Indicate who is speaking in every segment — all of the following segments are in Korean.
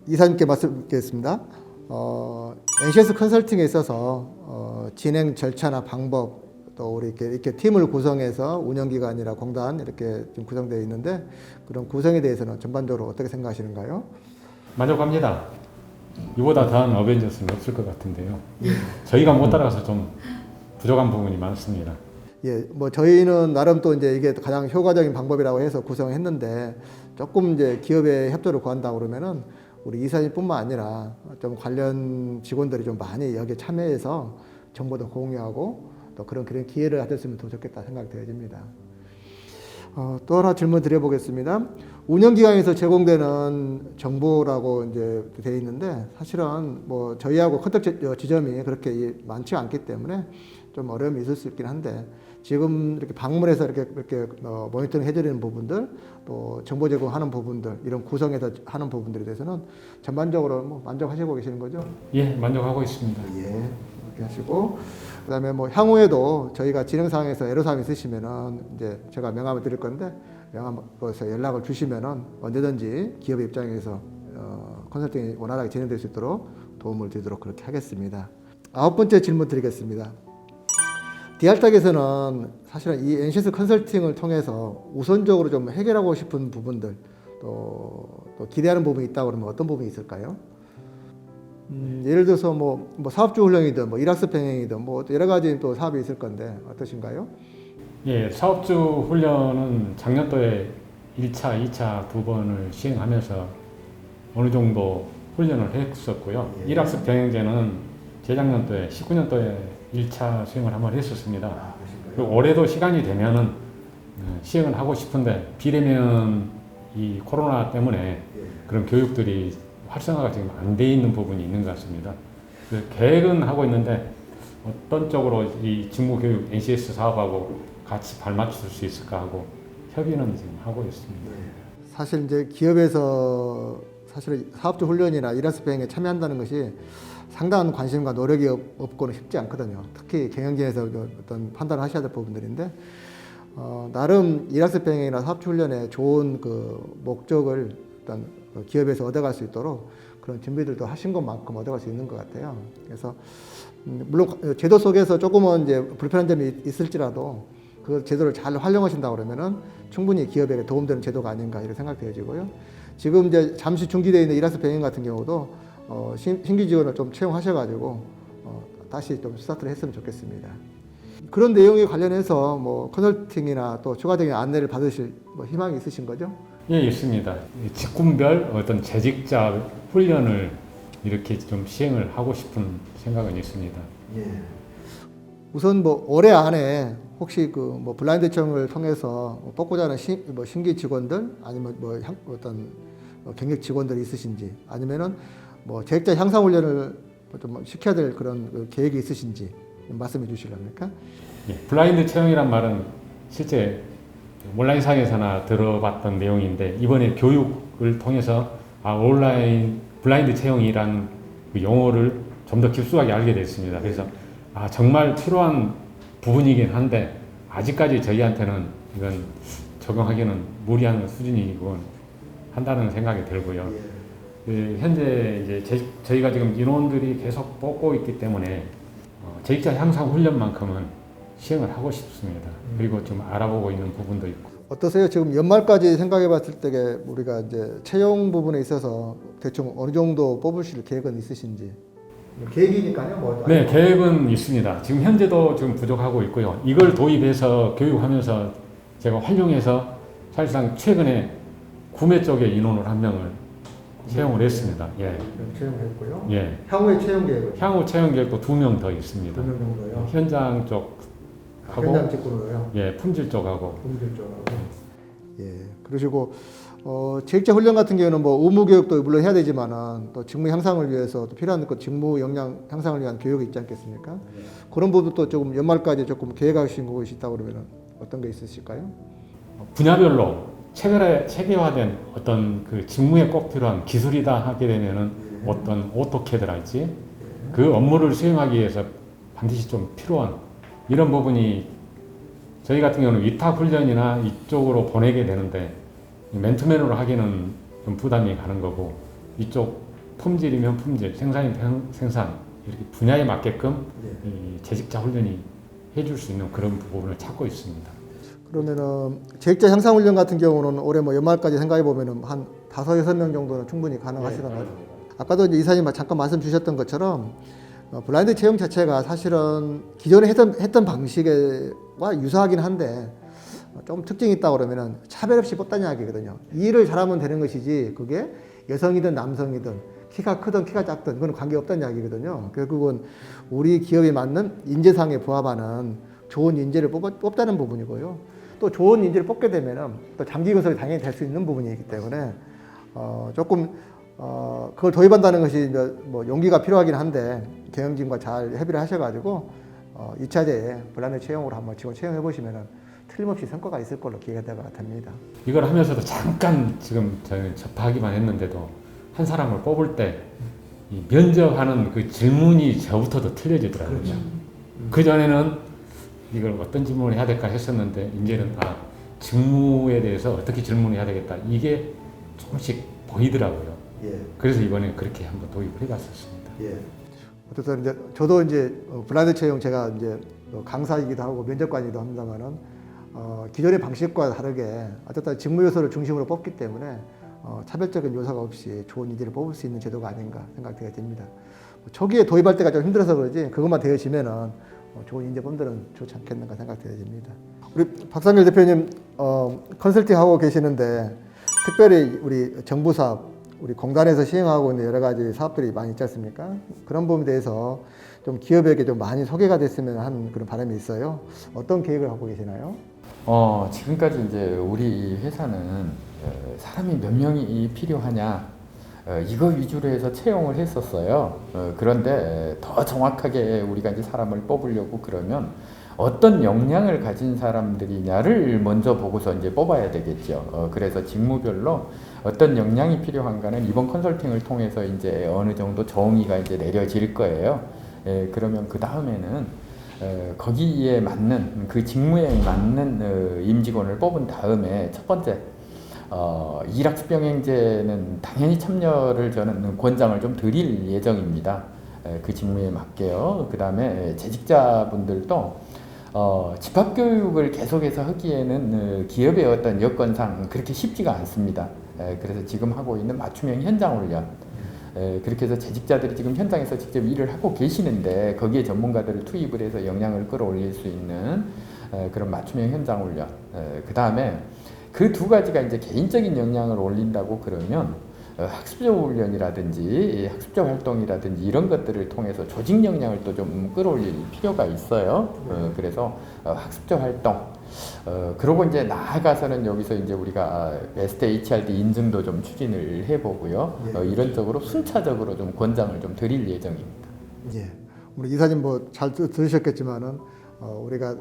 Speaker 1: 이사님께 말씀드리겠습니다. NCS 컨설팅에 있어서 진행 절차나 방법 또 우리 이렇게 팀을 구성해서 운영기관이나 공단 이렇게 좀 구성되어 있는데 그런 구성에 대해서는 전반적으로 어떻게 생각하시는가요?
Speaker 2: 만족합니다. 이보다 더한 어벤져스는 없을 것 같은데요. 저희가 못 따라가서 좀 부족한 부분이 많습니다.
Speaker 1: 예, 뭐 저희는 나름 또 이제 이게 가장 효과적인 방법이라고 해서 구성했는데 조금 이제 기업의 협조를 구한다 그러면은 우리 이사님뿐만 아니라 좀 관련 직원들이 좀 많이 여기에 참여해서 정보도 공유하고 또 그런 기회를 가졌으면 더 좋겠다 생각이 되어집니다. 또 하나 질문 드려보겠습니다. 운영기관에서 제공되는 정보라고 이제 되어 있는데 사실은 뭐 저희하고 컨택 지점이 그렇게 많지 않기 때문에 좀 어려움이 있을 수 있긴 한데 지금 이렇게 방문해서 이렇게 모니터링 해드리는 부분들 또 정보 제공하는 부분들 이런 구성해서 하는 부분들에 대해서는 전반적으로 뭐 만족하시고 계시는 거죠?
Speaker 2: 예, 만족하고 있습니다.
Speaker 1: 예, 그렇게 하시고 그다음에 뭐 향후에도 저희가 진행 상황에서 애로사항이 있으시면은 이제 제가 명함을 드릴 건데 명함에서 연락을 주시면은 언제든지 기업의 입장에서 컨설팅이 원활하게 진행될 수 있도록 도움을 드리도록 그렇게 하겠습니다. 9번째 질문 드리겠습니다. 디알탁에서는 사실은 이 NCS 컨설팅을 통해서 우선적으로 좀 해결하고 싶은 부분들 또 기대하는 부분이 있다고 그러면 어떤 부분이 있을까요? 예를 들어서 뭐 사업주 훈련이든 뭐 일학습 병행이든 뭐 여러 가지 또 사업이 있을 건데 어떠신가요?
Speaker 2: 예, 사업주 훈련은 작년도에 1차, 2차 두 번을 시행하면서 어느 정도 훈련을 했었고요.
Speaker 1: 예.
Speaker 2: 일학습 병행제는 재작년도에 19년도에 1차 수행을 한번 했었습니다. 그리고 올해도 시간이 되면은 시행을 하고 싶은데 비대면 이 코로나 때문에 그런 교육들이 활성화가 지금 안 돼 있는 부분이 있는 것 같습니다. 계획은 하고 있는데 어떤 쪽으로 이 직무교육 NCS 사업하고 같이 발맞출 수 있을까 하고 협의는 지금 하고 있습니다.
Speaker 1: 사실 이제 기업에서 사실 사업주 훈련이나 일학습 병행에 참여한다는 것이 상당한 관심과 노력이 없고는 쉽지 않거든요. 특히 경영진에서 어떤 판단을 하셔야 될 부분들인데 나름 일학습 병행이나 사업주 훈련의 좋은 그 목적을 일단 기업에서 얻어갈 수 있도록 그런 준비들도 하신 것만큼 얻어갈 수 있는 것 같아요. 그래서 물론 제도 속에서 조금은 이제 불편한 점이 있을지라도 그 제도를 잘 활용하신다 그러면은 충분히 기업에게 도움되는 제도가 아닌가 이렇게 생각되어지고요. 지금 이제 잠시 중지되어 있는 일학습 병행 같은 경우도 신규 직원을 좀 채용하셔가지고 다시 좀 스타트를 했으면 좋겠습니다. 그런 내용에 관련해서 뭐 컨설팅이나 또 추가적인 안내를 받으실 뭐 희망이 있으신 거죠?
Speaker 2: 예, 있습니다. 직군별 어떤 재직자 훈련을 이렇게 좀 시행을 하고 싶은 생각은 있습니다.
Speaker 1: 예. 우선 뭐 올해 안에 혹시 그 뭐 블라인드 채용을 통해서 뽑고자 하는 신규 직원들 아니면 뭐 어떤 경력 직원들이 있으신지 아니면은 뭐 재직자 향상 훈련을 좀 시켜야 될 그런 그 계획이 있으신지 말씀해 주시렵니까?
Speaker 2: 예, 블라인드 채용이란 말은 실제 온라인상에서나 들어봤던 내용인데 이번에 교육을 통해서 온라인 블라인드 채용이라는 그 용어를 좀 더 깊숙하게 알게 됐습니다. 그래서 정말 필요한 부분이긴 한데 아직까지 저희한테는 이건 적용하기는 무리한 수준이고 한다는 생각이 들고요. 현재 이제 저희가 지금 인원들이 계속 뽑고 있기 때문에 재직자 향상 훈련만큼은 시행을 하고 싶습니다. 그리고 좀 알아보고 있는 부분도 있고.
Speaker 1: 어떠세요? 지금 연말까지 생각해 봤을 때 우리가 이제 채용 부분에 있어서 대충 어느 정도 뽑으실 계획은 있으신지? 계획이니까요. 뭐
Speaker 2: 네, 계획은 있습니다. 지금 현재도 좀 부족하고 있고요. 이걸 도입해서 교육하면서 제가 활용해서 사실상 최근에 구매 쪽에 인원을 한 명을 채용을 했습니다. 예.
Speaker 1: 채용했고요.
Speaker 2: 예.
Speaker 1: 향후에 채용 계획은?
Speaker 2: 향후 채용 계획도 2명 더 있습니다.
Speaker 1: 2명 정도요.
Speaker 2: 현장 쪽 하고
Speaker 1: 현장 직군으로요.
Speaker 2: 예, 품질 쪽하고.
Speaker 1: 품질 쪽하고. 예. 그러시고 재직자 훈련 같은 경우는 뭐 의무 교육도 물론 해야 되지만은 또 직무 향상을 위해서 또 필요한 그 직무 역량 향상을 위한 교육이 있지 않겠습니까? 그런 부분도 조금 연말까지 조금 계획하신 것이 있다고 그러면 어떤 게 있으실까요?
Speaker 2: 분야별로 체계화된 어떤 그 직무에 꼭 필요한 기술이다 하게 되면은 어떤 오토캐드랄지 그 업무를 수행하기 위해서 반드시 좀 필요한 이런 부분이 저희 같은 경우는 위탁 훈련이나 이쪽으로 보내게 되는데 맨투맨으로 하기는 좀 부담이 가는 거고 이쪽 품질이면 품질, 생산이면 생산 이렇게 분야에 맞게끔 이 재직자 훈련이 해줄 수 있는 그런 부분을 찾고 있습니다.
Speaker 1: 그러면은 재직자 향상 훈련 같은 경우는 올해 뭐 연말까지 생각해 보면은 한 5-6명 정도는 충분히 가능하시던가요? 아까도 이제 이사님 잠깐 말씀 주셨던 것처럼 블라인드 채용 자체가 사실은 기존에 했던 방식과 유사하긴 한데 좀 특징이 있다 그러면은 차별 없이 뽑다는 이야기거든요. 이 일을 잘하면 되는 것이지 그게 여성이든 남성이든 키가 크든 키가 작든 그건 관계없다는 이야기거든요. 결국은 우리 기업에 맞는 인재상에 부합하는 좋은 인재를 뽑다는 부분이고요. 또 좋은 인재를 뽑게 되면은 또 장기 건설이 당연히 될 수 있는 부분이기 때문에 조금 그걸 도입한다는 것이 이제 뭐 용기가 필요하긴 한데 경영진과 잘 협의를 하셔가지고 2차제에 블라인드 채용으로 한번 직원 채용해 보시면은 틀림없이 성과가 있을 걸로 기대가 됩니다.
Speaker 2: 이걸 하면서도 잠깐 지금 저는 접하기만 했는데도 한 사람을 뽑을 때 이 면접하는 그 질문이 저부터도 틀려지더라고요. 그 전에는 이걸 어떤 질문을 해야 될까 했었는데 이제는 직무에 대해서 어떻게 질문을 해야 되겠다 이게 조금씩 보이더라고요.
Speaker 1: 예.
Speaker 2: 그래서 이번에 그렇게 한번 도입을 해봤었습니다.
Speaker 1: 예. 어쨌든 이제 저도 이제 블라인드 채용 제가 이제 강사이기도 하고 면접관이기도 합니다만은 기존의 방식과 다르게 어쨌든 직무 요소를 중심으로 뽑기 때문에 차별적인 요소가 없이 좋은 인재를 뽑을 수 있는 제도가 아닌가 생각되게 됩니다. 초기에 도입할 때가 좀 힘들어서 그러지 그것만 되어지면은 좋은 인재 분들은 좋지 않겠는가 생각되게 됩니다. 우리 박상길 대표님 컨설팅 하고 계시는데 특별히 우리 정부 사업, 우리 공단에서 시행하고 있는 여러 가지 사업들이 많이 있지 않습니까? 그런 부분에 대해서 좀 기업에게 좀 많이 소개가 됐으면 하는 그런 바람이 있어요. 어떤 계획을 하고 계시나요?
Speaker 3: 지금까지 이제 우리 회사는 사람이 몇 명이 필요하냐 이거 위주로 해서 채용을 했었어요. 그런데 더 정확하게 우리가 이제 사람을 뽑으려고 그러면 어떤 역량을 가진 사람들이냐를 먼저 보고서 이제 뽑아야 되겠죠. 그래서 직무별로 어떤 역량이 필요한가는 이번 컨설팅을 통해서 이제 어느 정도 정의가 이제 내려질 거예요. 그러면 그 다음에는 거기에 맞는 그 직무에 맞는 임직원을 뽑은 다음에 첫 번째 일학습병행제는 당연히 참여를 저는 권장을 좀 드릴 예정입니다. 그 직무에 맞게요. 그 다음에 재직자분들도 집합교육을 계속해서 하기에는 기업의 어떤 여건상 그렇게 쉽지가 않습니다. 그래서 지금 하고 있는 맞춤형 현장 훈련 그렇게 해서 재직자들이 지금 현장에서 직접 일을 하고 계시는데 거기에 전문가들을 투입을 해서 역량을 끌어올릴 수 있는 그런 맞춤형 현장 훈련 그 다음에 그 두 가지가 이제 개인적인 역량을 올린다고 그러면 학습적 훈련이라든지 학습적 활동이라든지 이런 것들을 통해서 조직 역량을 또 좀 끌어올릴 필요가 있어요. 그래서 학습적 활동 그러고 이제 나아가서는 여기서 이제 우리가 베스트 HRD 인증도 좀 추진을 해보고요. 이런 쪽으로 순차적으로 좀 권장을 좀 드릴 예정입니다.
Speaker 1: 예. 우리 이사님 뭐 잘 들으셨겠지만은 우리가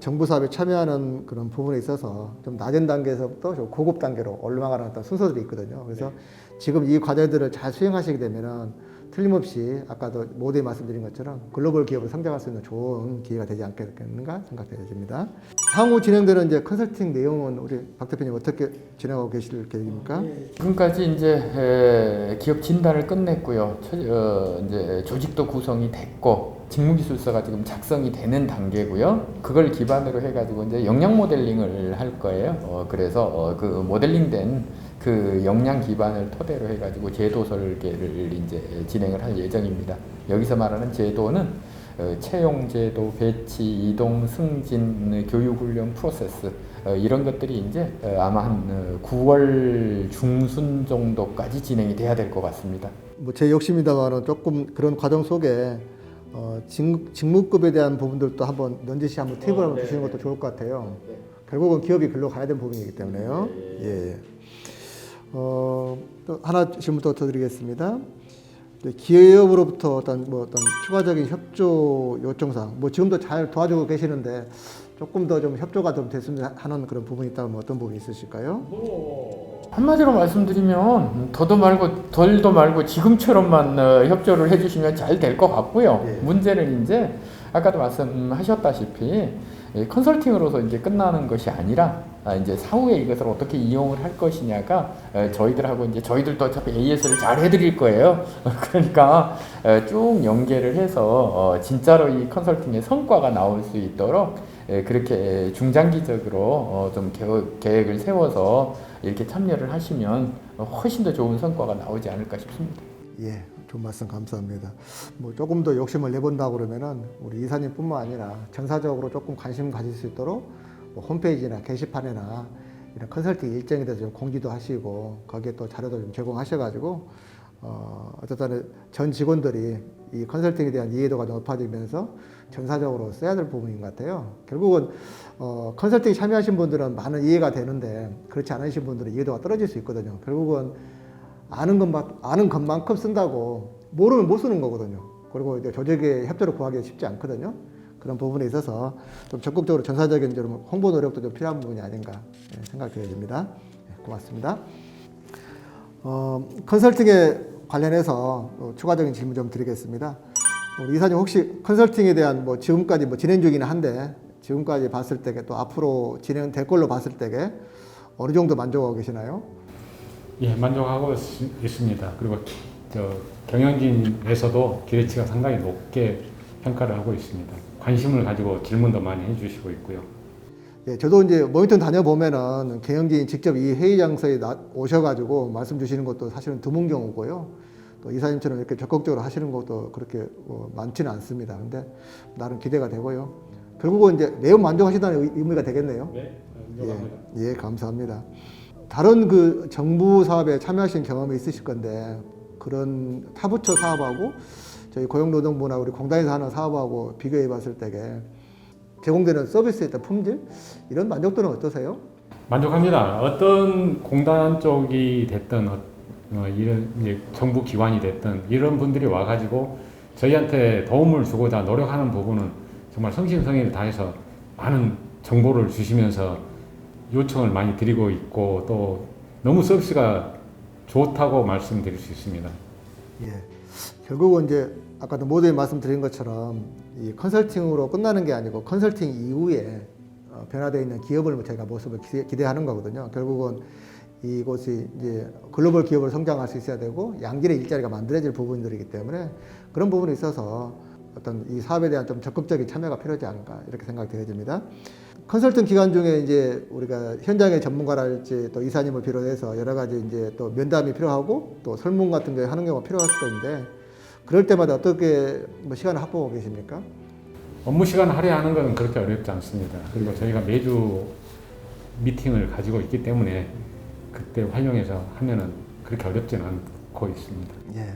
Speaker 1: 정부 사업에 참여하는 그런 부분에 있어서 좀 낮은 단계에서부터 좀 고급 단계로 올라가는 어떤 순서들이 있거든요. 그래서 지금 이 과제들을 잘 수행하시게 되면은 틀림없이 아까도 모두에 말씀드린 것처럼 글로벌 기업을 성장할 수 있는 좋은 기회가 되지 않겠는가 생각됩니다. 향후 진행되는 이제 컨설팅 내용은 우리 박 대표님 어떻게 진행하고 계실 계획입니까?
Speaker 3: 지금까지 이제 기업 진단을 끝냈고요. 이제 조직도 구성이 됐고 직무기술서가 지금 작성이 되는 단계고요. 그걸 기반으로 해가지고 이제 역량 모델링을 할 거예요. 그래서 그 모델링된 그 역량 기반을 토대로 해가지고 제도 설계를 이제 진행을 할 예정입니다. 여기서 말하는 제도는 채용 제도, 배치, 이동, 승진, 교육 훈련 프로세스 이런 것들이 이제 아마 한 9월 중순 정도까지 진행이 돼야 될 것 같습니다.
Speaker 1: 뭐 제 욕심이다만은 조금 그런 과정 속에 직무급에 대한 부분들도 한번 넌지시 한번 팁을 한번 주시는 것도 좋을 것 같아요. 결국은 기업이 글로 가야 되는 부분이기 때문에요. 예. 또 하나 질문 더 드리겠습니다. 기업으로부터 어떤 추가적인 협조 요청사항, 뭐 지금도 잘 도와주고 계시는데 조금 더 좀 협조가 좀 됐으면 하는 그런 부분이 있다면 어떤 부분이 있으실까요?
Speaker 3: 한마디로 말씀드리면 더도 말고 덜도 말고 지금처럼만 협조를 해주시면 잘 될 것 같고요.
Speaker 1: 예.
Speaker 3: 문제는 이제 아까도 말씀하셨다시피 컨설팅으로서 이제 끝나는 것이 아니라 이제 사후에 이것을 어떻게 이용을 할 것이냐가 저희들하고 이제 저희들도 어차피 AS를 잘 해드릴 거예요. 그러니까 쭉 연계를 해서 진짜로 이 컨설팅의 성과가 나올 수 있도록 그렇게 중장기적으로 좀 계획을 세워서 이렇게 참여를 하시면 훨씬 더 좋은 성과가 나오지 않을까 싶습니다.
Speaker 1: 예, 좋은 말씀 감사합니다. 뭐 조금 더 욕심을 내본다고 그러면은 우리 이사님뿐만 아니라 전사적으로 조금 관심 가질 수 있도록 뭐 홈페이지나 게시판이나 이런 컨설팅 일정에 대해서 좀 공지도 하시고 거기에 또 자료도 좀 제공하셔가지고 어쨌든 전 직원들이 이 컨설팅에 대한 이해도가 높아지면서 전사적으로 써야 될 부분인 것 같아요. 결국은 컨설팅 참여하신 분들은 많은 이해가 되는데 그렇지 않으신 분들은 이해도가 떨어질 수 있거든요. 결국은 아는 것만큼 쓴다고 모르면 못 쓰는 거거든요. 그리고 이제 조직의 협조를 구하기가 쉽지 않거든요. 그런 부분에 있어서 좀 적극적으로 전사적인 좀 홍보 노력도 좀 필요한 부분이 아닌가 생각이 듭니다. 고맙습니다. 컨설팅에 관련해서 추가적인 질문 좀 드리겠습니다. 우리 이사님 혹시 컨설팅에 대한 뭐 지금까지 뭐 진행 중이긴 한데 지금까지 봤을 때게 또 앞으로 진행될 걸로 봤을 때게 어느 정도 만족하고 계시나요?
Speaker 2: 예, 만족하고 있습니다. 그리고 경영진에서도 기대치가 상당히 높게 평가를 하고 있습니다. 관심을 가지고 질문도 많이 해주시고 있고요.
Speaker 1: 예, 저도 이제 모니터링 다녀보면은 경영진이 직접 이 회의 장소에 오셔가지고 말씀 주시는 것도 사실은 드문 경우고요. 또 이사님처럼 이렇게 적극적으로 하시는 것도 그렇게 많지는 않습니다. 근데 나름 기대가 되고요. 결국은 이제 매우 만족하시다는 의미가 되겠네요.
Speaker 2: 네, 만족합니다.
Speaker 1: 예, 감사합니다. 다른 그 정부 사업에 참여하신 경험이 있으실 건데 그런 타부처 사업하고 저희 고용노동부나 우리 공단에서 하는 사업하고 비교해 봤을 때게 제공되는 서비스에 대한 품질 이런 만족도는 어떠세요?
Speaker 2: 만족합니다. 어떤 공단 쪽이 됐든 이런 이제 정부 기관이 됐든 이런 분들이 와가지고 저희한테 도움을 주고자 노력하는 부분은 정말 성심성의를 다해서 많은 정보를 주시면서 요청을 많이 드리고 있고 또 너무 서비스가 좋다고 말씀드릴 수 있습니다.
Speaker 1: 예, 결국은 이제 아까도 모두에 말씀드린 것처럼 이 컨설팅으로 끝나는 게 아니고 컨설팅 이후에 변화되어 있는 기업을 저희가 모습을 기대하는 거거든요. 결국은 이곳이 이제 글로벌 기업으로 성장할 수 있어야 되고 양질의 일자리가 만들어질 부분들이기 때문에 그런 부분에 있어서 어떤 이 사업에 대한 좀 적극적인 참여가 필요하지 않을까 이렇게 생각이 되어집니다. 컨설팅 기간 중에 이제 우리가 현장의 전문가랄지 또 이사님을 비롯해서 여러 가지 이제 또 면담이 필요하고 또 설문 같은 게 하는 경우가 필요할 건데 그럴 때마다 어떻게 뭐 시간을 확보하고 계십니까?
Speaker 2: 업무 시간 할애하는 것은 그렇게 어렵지 않습니다. 그리고 저희가 매주 미팅을 가지고 있기 때문에 그때 활용해서 하면은 그렇게 어렵지는 않고 있습니다.
Speaker 1: 예.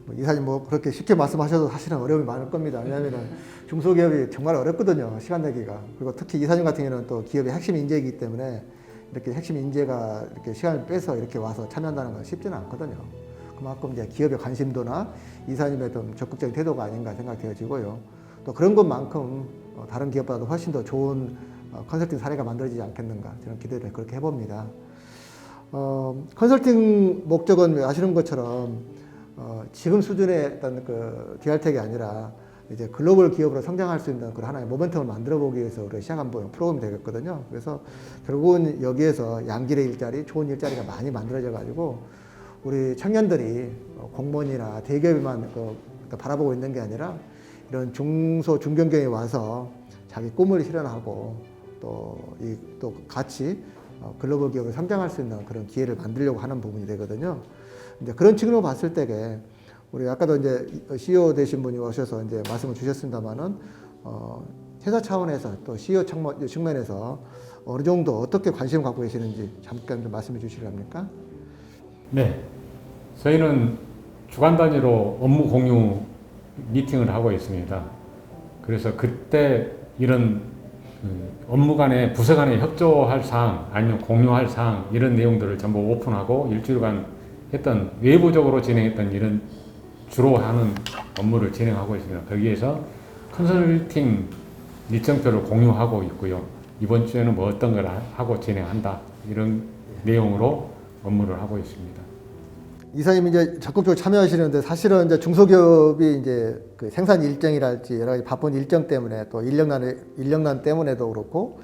Speaker 1: 뭐 이사님 뭐 그렇게 쉽게 말씀하셔도 사실은 어려움이 많을 겁니다. 왜냐하면 중소기업이 정말 어렵거든요. 시간 내기가. 그리고 특히 이사님 같은 경우는 또 기업의 핵심 인재이기 때문에 이렇게 핵심 인재가 이렇게 시간을 빼서 이렇게 와서 참여한다는 건 쉽지는 않거든요. 그만큼 이제 기업의 관심도나 이사님의 좀 적극적인 태도가 아닌가 생각되어지고요. 또 그런 것만큼 다른 기업보다도 훨씬 더 좋은 컨설팅 사례가 만들어지지 않겠는가 저는 기대를 그렇게 해봅니다. 컨설팅 목적은 아시는 것처럼 지금 수준의 어떤 그 디알텍이 아니라 이제 글로벌 기업으로 성장할 수 있는 그런 하나의 모멘텀을 만들어 보기 위해서 우리가 시작한 프로그램이 되겠거든요. 그래서 결국은 여기에서 양질의 일자리, 좋은 일자리가 많이 만들어져 가지고 우리 청년들이 공무원이나 대기업에만 바라보고 있는 게 아니라 이런 중소 중견경에 와서 자기 꿈을 실현하고 또 같이 글로벌 기업을 성장할 수 있는 그런 기회를 만들려고 하는 부분이 되거든요. 이제 그런 측면으로 봤을 때게 우리 아까도 이제 CEO 되신 분이 오셔서 이제 말씀을 주셨습니다만은 회사 차원에서 또 CEO 측면에서 어느 정도 어떻게 관심을 갖고 계시는지 잠깐 좀 말씀해 주시렵니까?
Speaker 2: 네, 저희는 주간 단위로 업무 공유 미팅을 하고 있습니다. 그래서 그때 이런 업무 간에 부서 간에 협조할 사항 아니면 공유할 사항 이런 내용들을 전부 오픈하고 일주일간 했던 외부적으로 진행했던 이런 주로 하는 업무를 진행하고 있습니다. 거기에서 컨설팅 일정표를 공유하고 있고요. 이번 주에는 뭐 어떤 걸 하고 진행한다 이런 내용으로 업무를 하고 있습니다.
Speaker 1: 이사님이 이제 적극적으로 참여하시는데 사실은 이제 중소기업이 이제 그 생산 일정이랄지 여러 가지 바쁜 일정 때문에 또 인력난 때문에도 그렇고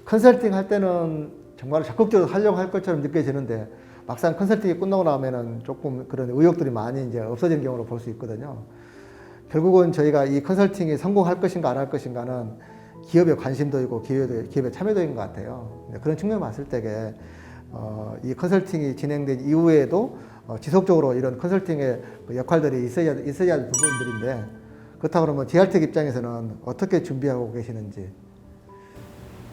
Speaker 1: 컨설팅 할 때는 정말 적극적으로 하려고 할 것처럼 느껴지는데 막상 컨설팅이 끝나고 나면은 조금 그런 의욕들이 많이 이제 없어지는 경우로 볼 수 있거든요. 결국은 저희가 이 컨설팅이 성공할 것인가 안 할 것인가는 기업의 관심도 있고 기업의 참여도인 것 같아요. 그런 측면을 봤을 때에 이 컨설팅이 진행된 이후에도 지속적으로 이런 컨설팅의 그 역할들이 있어야 할 부분들인데 그렇다고 그러면 디알텍 입장에서는 어떻게 준비하고 계시는지.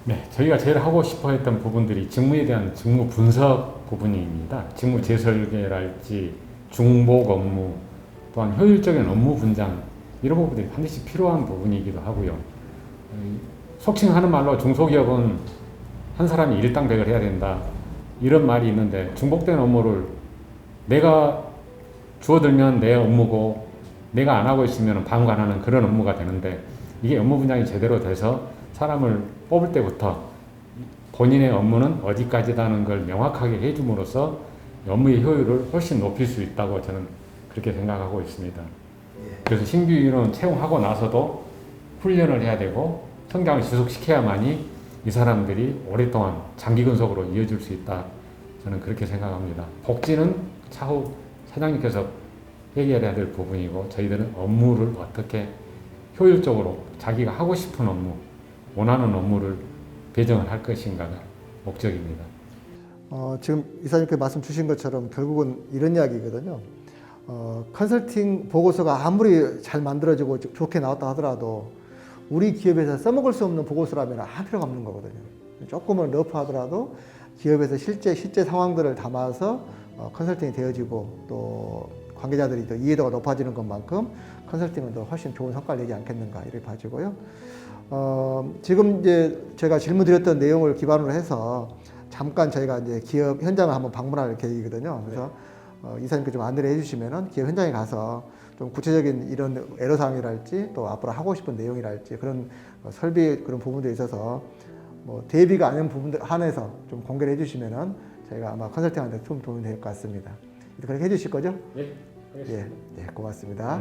Speaker 2: 네, 저희가 제일 하고 싶어 했던 부분들이 직무에 대한 직무 분석 부분입니다. 직무 재설계랄지 중복 업무, 또한 효율적인 업무 분장 이런 부분들이 반드시 필요한 부분이기도 하고요. 속칭 하는 말로 중소기업은 한 사람이 일당백을 해야 된다 이런 말이 있는데 중복된 업무를 내가 주어들면 내 업무고 내가 안 하고 있으면 방관하는 그런 업무가 되는데 이게 업무 분장이 제대로 돼서 사람을 뽑을 때부터 본인의 업무는 어디까지다는 걸 명확하게 해줌으로써 업무의 효율을 훨씬 높일 수 있다고 저는 그렇게 생각하고 있습니다. 그래서 신규 인원 채용하고 나서도 훈련을 해야 되고 성장을 지속시켜야만이 이 사람들이 오랫동안 장기 근속으로 이어질 수 있다. 저는 그렇게 생각합니다. 복지는 차후 사장님께서 해결해야 될 부분이고 저희들은 업무를 어떻게 효율적으로 자기가 하고 싶은 업무, 원하는 업무를 배정을 할 것인가가 목적입니다.
Speaker 1: 지금 이사님께 말씀 주신 것처럼 결국은 이런 이야기거든요. 컨설팅 보고서가 아무리 잘 만들어지고 좋게 나왔다 하더라도 우리 기업에서 써먹을 수 없는 보고서라면 아무 필요가 없는 거거든요. 조금은 러프하더라도 기업에서 실제 상황들을 담아서 컨설팅이 되어지고 또 관계자들이 더 이해도가 높아지는 것만큼 컨설팅은 더 훨씬 좋은 성과를 내지 않겠는가 이렇게 봐지고요. 지금 이제 제가 질문 드렸던 내용을 기반으로 해서 잠깐 저희가 이제 기업 현장을 한번 방문할 계획이거든요. 그래서 이사님께 좀 안내를 해주시면은 기업 현장에 가서 좀 구체적인 이런 애로사항이랄지 또 앞으로 하고 싶은 내용이랄지 그런 설비 그런 부분들에 있어서 뭐 대비가 아닌 부분들 한해서 좀 공개를 해주시면은 저희가 아마 컨설팅하는데 좀 도움이 될 것 같습니다. 그렇게 해주실 거죠?
Speaker 2: 네, 알겠습니다.
Speaker 1: 예, 고맙습니다.